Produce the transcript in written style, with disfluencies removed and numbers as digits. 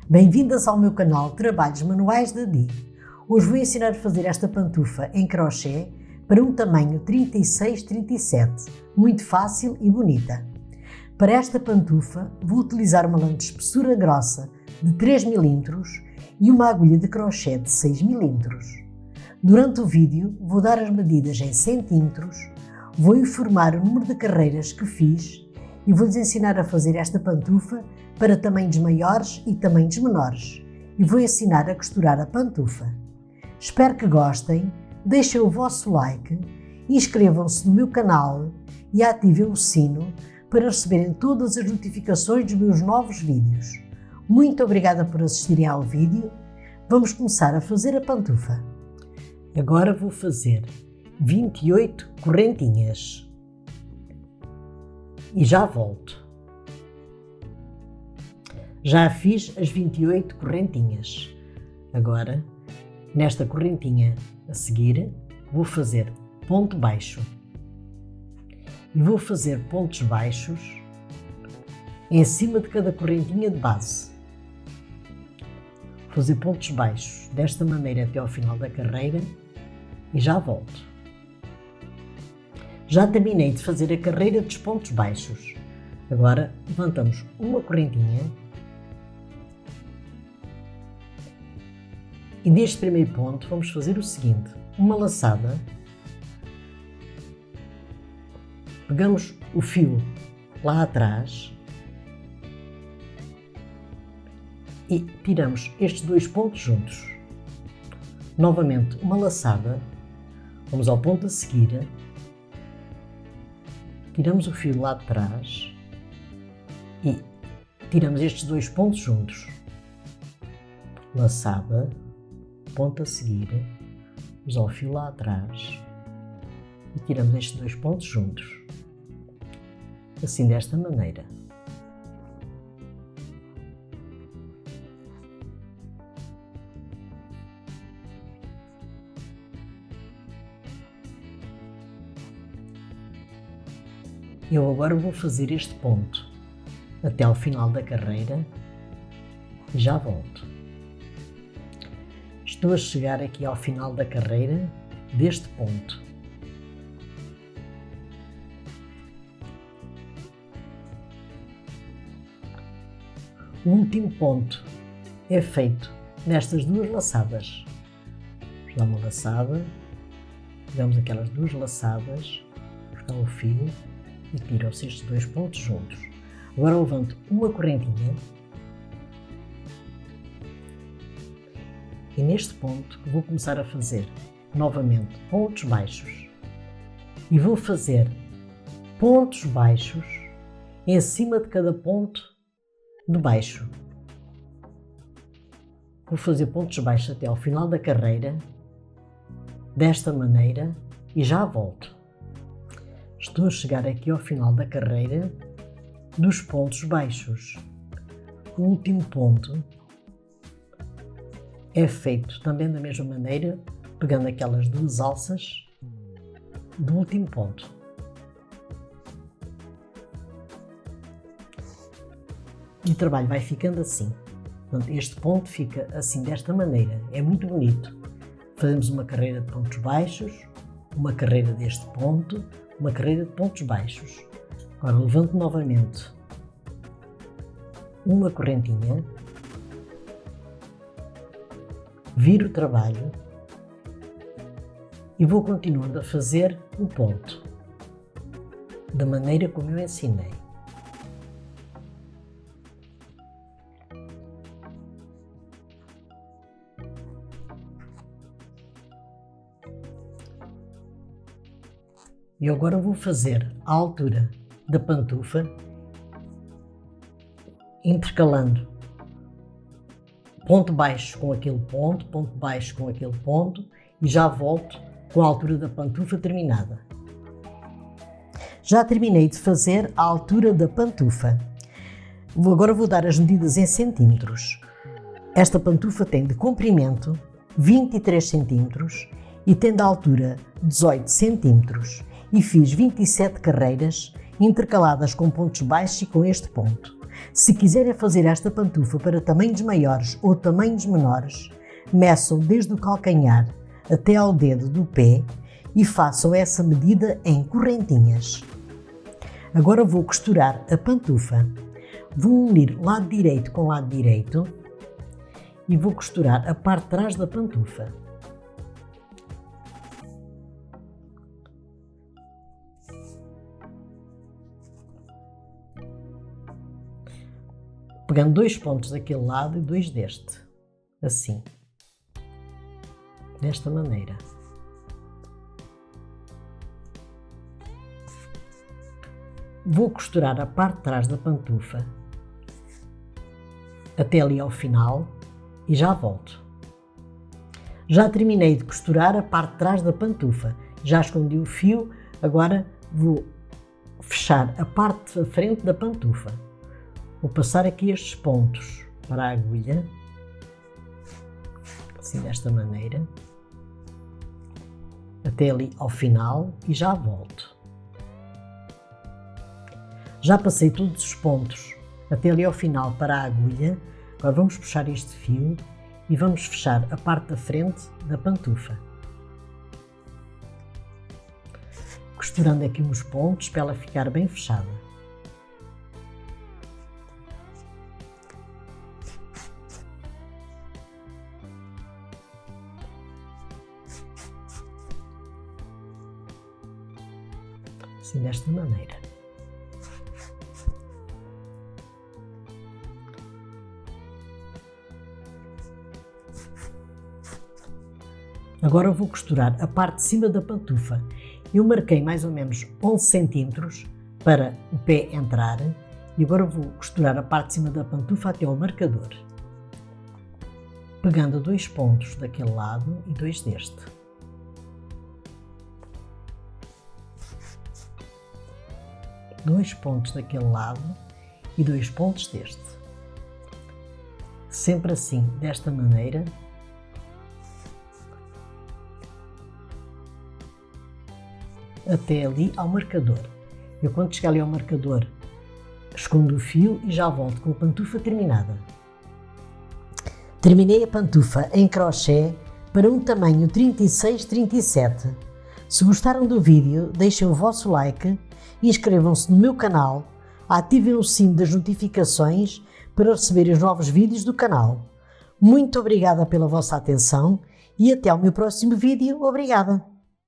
Bem-vindas ao meu canal Trabalhos Manuais da Di. Hoje vou ensinar a fazer esta pantufa em crochê para um tamanho 36-37, muito fácil e bonita. Para esta pantufa vou utilizar uma lã de espessura grossa de 3 mm e uma agulha de crochê de 6 mm. Durante o vídeo vou dar as medidas em centímetros, vou informar o número de carreiras que fiz e vou-lhes ensinar a fazer esta pantufa para tamanhos maiores e tamanhos menores e vou ensinar a costurar a pantufa. Espero que gostem, deixem o vosso like, inscrevam-se no meu canal e ativem o sino para receberem todas as notificações dos meus novos vídeos. Muito obrigada por assistirem ao vídeo. Vamos começar a fazer a pantufa. Agora vou fazer 28 correntinhas e já volto. Já fiz as 28 correntinhas. Agora, nesta correntinha a seguir, vou fazer ponto baixo. E vou fazer pontos baixos em cima de cada correntinha de base. Vou fazer pontos baixos desta maneira até ao final da carreira e já volto. Já terminei de fazer a carreira dos pontos baixos. Agora levantamos uma correntinha e neste primeiro ponto vamos fazer o seguinte: uma laçada, pegamos o fio lá atrás e tiramos estes dois pontos juntos. Novamente uma laçada, vamos ao ponto a seguir, tiramos o fio lá de trás e tiramos estes dois pontos juntos. Laçada, ponto a seguir, vamos ao fio lá atrás e tiramos estes dois pontos juntos. Assim, desta maneira. Eu agora vou fazer este ponto até ao final da carreira e já volto. Estou a chegar aqui ao final da carreira deste ponto. O último ponto é feito nestas duas laçadas. Vamos dar uma laçada, damos aquelas duas laçadas, buscar o fio e tiram-se estes dois pontos juntos. Agora levanto uma correntinha e neste ponto vou começar a fazer novamente pontos baixos e vou fazer pontos baixos em cima de cada ponto de baixo. Vou fazer pontos baixos até ao final da carreira, desta maneira, e já volto. Estou a chegar aqui ao final da carreira dos pontos baixos. O último ponto é feito também da mesma maneira, pegando aquelas duas alças do último ponto. E o trabalho vai ficando assim. Portanto, este ponto fica assim, desta maneira. É muito bonito. Fazemos uma carreira de pontos baixos, uma carreira deste ponto, uma carreira de pontos baixos. Agora levanto novamente uma correntinha, viro o trabalho e vou continuando a fazer o ponto da maneira como eu ensinei. E agora vou fazer a altura da pantufa, intercalando ponto baixo com aquele ponto baixo com aquele ponto e já volto com a altura da pantufa terminada. Já terminei de fazer a altura da pantufa. Agora vou dar as medidas em centímetros. Esta pantufa tem de comprimento 23 centímetros e tem de altura 18 centímetros. E fiz 27 carreiras intercaladas com pontos baixos e com este ponto. Se quiserem fazer esta pantufa para tamanhos maiores ou tamanhos menores, meçam desde o calcanhar até ao dedo do pé e façam essa medida em correntinhas. Agora vou costurar a pantufa. Vou unir lado direito com lado direito e vou costurar a parte de trás da pantufa. Pegando 2 pontos daquele lado e 2 deste, assim, desta maneira. Vou costurar a parte de trás da pantufa até ali ao final e já volto. Já terminei de costurar a parte de trás da pantufa, já escondi o fio, agora vou fechar a parte da frente da pantufa. Vou passar aqui estes pontos para a agulha, assim desta maneira, até ali ao final e já volto. Já passei todos os pontos até ali ao final para a agulha, agora vamos puxar este fio e vamos fechar a parte da frente da pantufa. Costurando aqui uns pontos para ela ficar bem fechada. Assim desta maneira. Agora eu vou costurar a parte de cima da pantufa. Eu marquei mais ou menos 11 centímetros para o pé entrar e agora vou costurar a parte de cima da pantufa até ao marcador. Pegando 2 pontos daquele lado e 2 deste. Dois pontos daquele lado e 2 pontos deste. Sempre assim, desta maneira. Até ali ao marcador. Eu quando chegar ali ao marcador, escondo o fio e já volto com a pantufa terminada. Terminei a pantufa em crochê para um tamanho 36-37. Se gostaram do vídeo, deixem o vosso like, inscrevam-se no meu canal, ativem o sino das notificações para receber os novos vídeos do canal. Muito obrigada pela vossa atenção e até ao meu próximo vídeo. Obrigada!